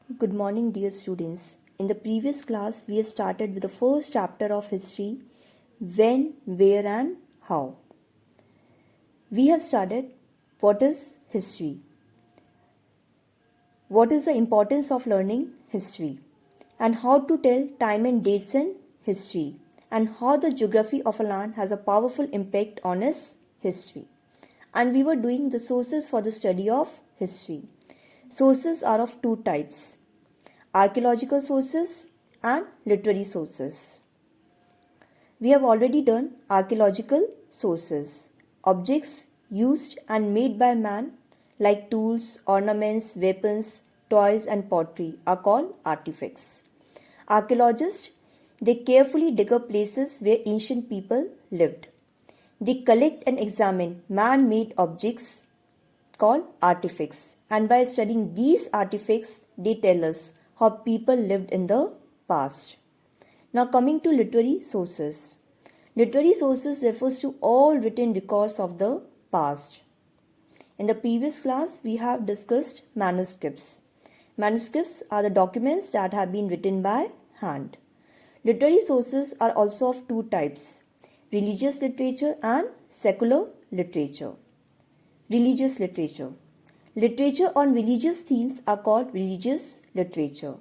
Good morning, dear students. In the previous class, we have started with the first chapter of history when, where, and how. We have studied what is history, what is the importance of learning history, and how to tell time and dates in history, and how the geography of a land has a powerful impact on its history. And we were doing the sources for the study of history. Sources are of two types: archaeological sources and literary sources. We have already done archaeological sources. Objects used and made by man like tools, ornaments, weapons, toys and pottery are called artifacts. Archaeologists, they carefully dig up places where ancient people lived. They collect and examine man-made objects called artifacts, and by studying these artifacts they tell us how people lived in the past. Now coming to literary sources. Literary sources refers to all written records of the past. In the previous class we have discussed manuscripts. Manuscripts are the documents that have been written by hand. Literary sources are also of two types: religious literature and secular literature. Religious literature. Literature on religious themes are called religious literature.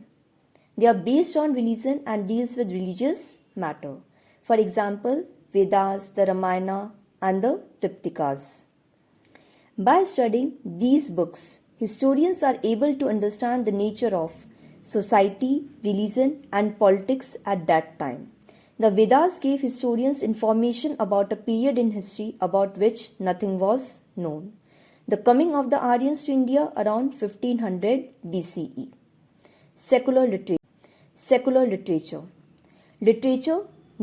They are based on religion and deals with religious matter. For example, Vedas, the Ramayana and the Triptikas. By studying these books, historians are able to understand the nature of society, religion and politics at that time. The Vedas gave historians information about a period in history about which nothing was known: the coming of the Aryans to India around 1500 BCE. Secular literature. Secular literature. Literature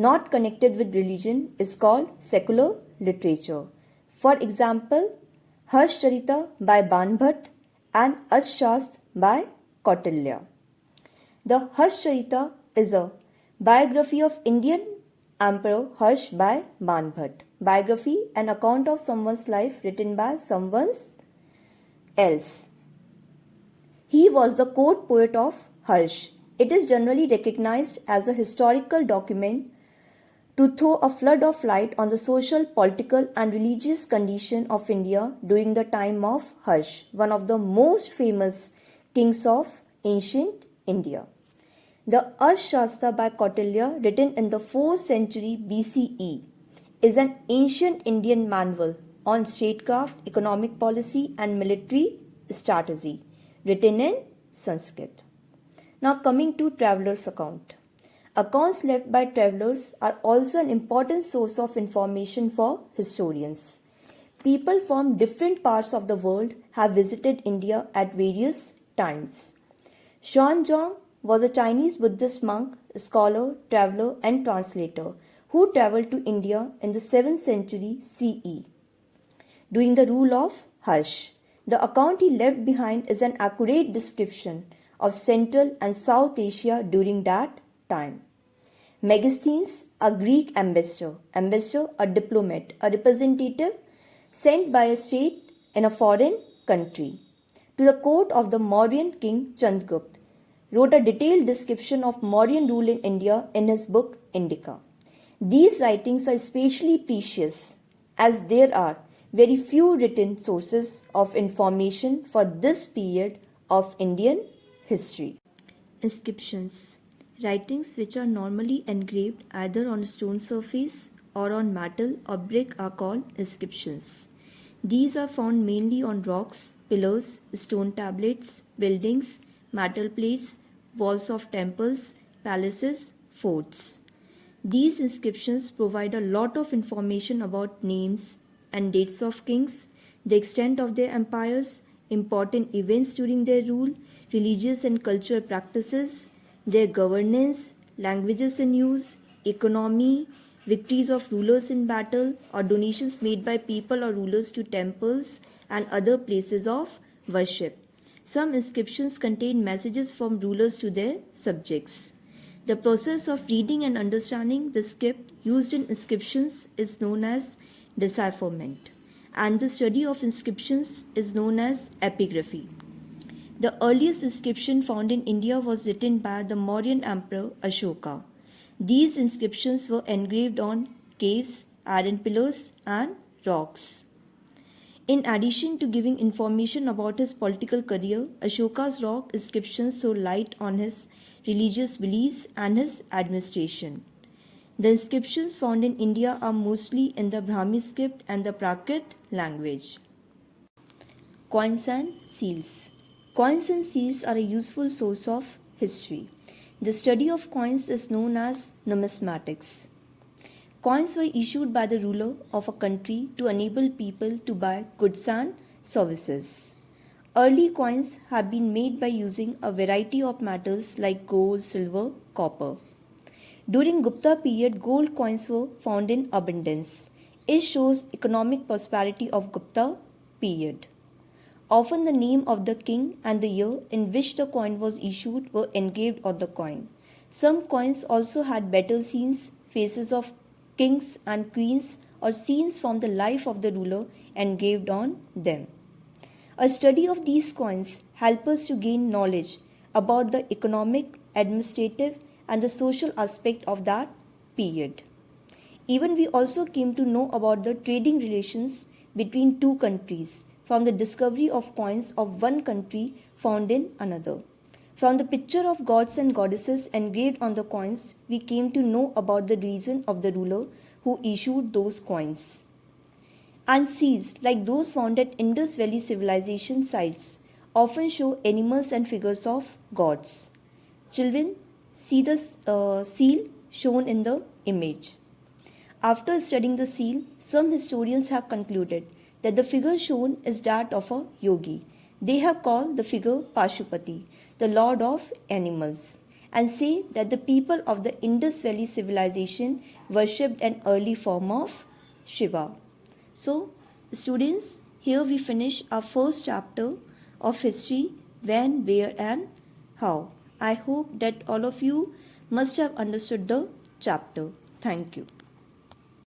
not connected with religion is called secular literature. For example, Harshcharita by Banbhat and Arthashastra by Kautilya. The Harshcharita is a biography of Indian Emperor Harsh by Banbhat. Biography, an account of someone's life written by someone else. He was the court poet of Harsh. It is generally recognized as a historical document to throw a flood of light on the social, political and religious condition of India during the time of Harsh, one of the most famous kings of ancient India. The Arthashastra by Kautilya, written in the 4th century BCE, is an ancient Indian manual on statecraft, economic policy and military strategy, written in Sanskrit. Now coming to travelers' account. Accounts left by travelers are also an important source of information for historians. People from different parts of the world have visited India at various times. Xuanzang was a Chinese Buddhist monk, scholar, traveler and translator who travelled to India in the 7th century CE during the rule of Harsh. The account he left behind is an accurate description of Central and South Asia during that time. Megasthenes, a Greek ambassador, a diplomat, a representative sent by a state in a foreign country to the court of the Mauryan king Chandragupta, wrote a detailed description of Mauryan rule in India in his book Indica. These writings are especially precious as there are very few written sources of information for this period of Indian history. Inscriptions. Writings which are normally engraved either on a stone surface or on metal or brick are called inscriptions. These are found mainly on rocks, pillars, stone tablets, buildings, metal plates, walls of temples, palaces, forts. These inscriptions provide a lot of information about names and dates of kings, the extent of their empires, important events during their rule, religious and cultural practices, their governance, languages in use, economy, victories of rulers in battle, or donations made by people or rulers to temples and other places of worship. Some inscriptions contain messages from rulers to their subjects. The process of reading and understanding the script used in inscriptions is known as decipherment, and the study of inscriptions is known as epigraphy. The earliest inscription found in India was written by the Mauryan Emperor Ashoka. These inscriptions were engraved on caves, iron pillars, and rocks. In addition to giving information about his political career, Ashoka's rock inscriptions throw light on his religious beliefs and his administration. The inscriptions found in India are mostly in the Brahmi script and the Prakrit language. Coins and seals. Coins and seals are a useful source of history. The study of coins is known as numismatics. Coins were issued by the ruler of a country to enable people to buy goods and services. Early coins have been made by using a variety of metals like gold, silver, copper. During Gupta period, gold coins were found in abundance. It shows economic prosperity of Gupta period. Often the name of the king and the year in which the coin was issued were engraved on the coin. Some coins also had battle scenes, faces of kings and queens, or scenes from the life of the ruler engraved on them. A study of these coins helps us to gain knowledge about the economic, administrative, and the social aspect of that period. Even we also came to know about the trading relations between two countries from the discovery of coins of one country found in another. From the picture of gods and goddesses engraved on the coins, we came to know about the reason of the ruler who issued those coins. And seals, like those found at Indus Valley civilization sites, often show animals and figures of gods. Children, see the seal shown in the image. After studying the seal, some historians have concluded that the figure shown is that of a yogi. They have called the figure Pashupati, the lord of animals, and say that the people of the Indus Valley civilization worshipped an early form of Shiva. So, students, here we finish our first chapter of history, when, where, and how. I hope that all of you must have understood the chapter. Thank you.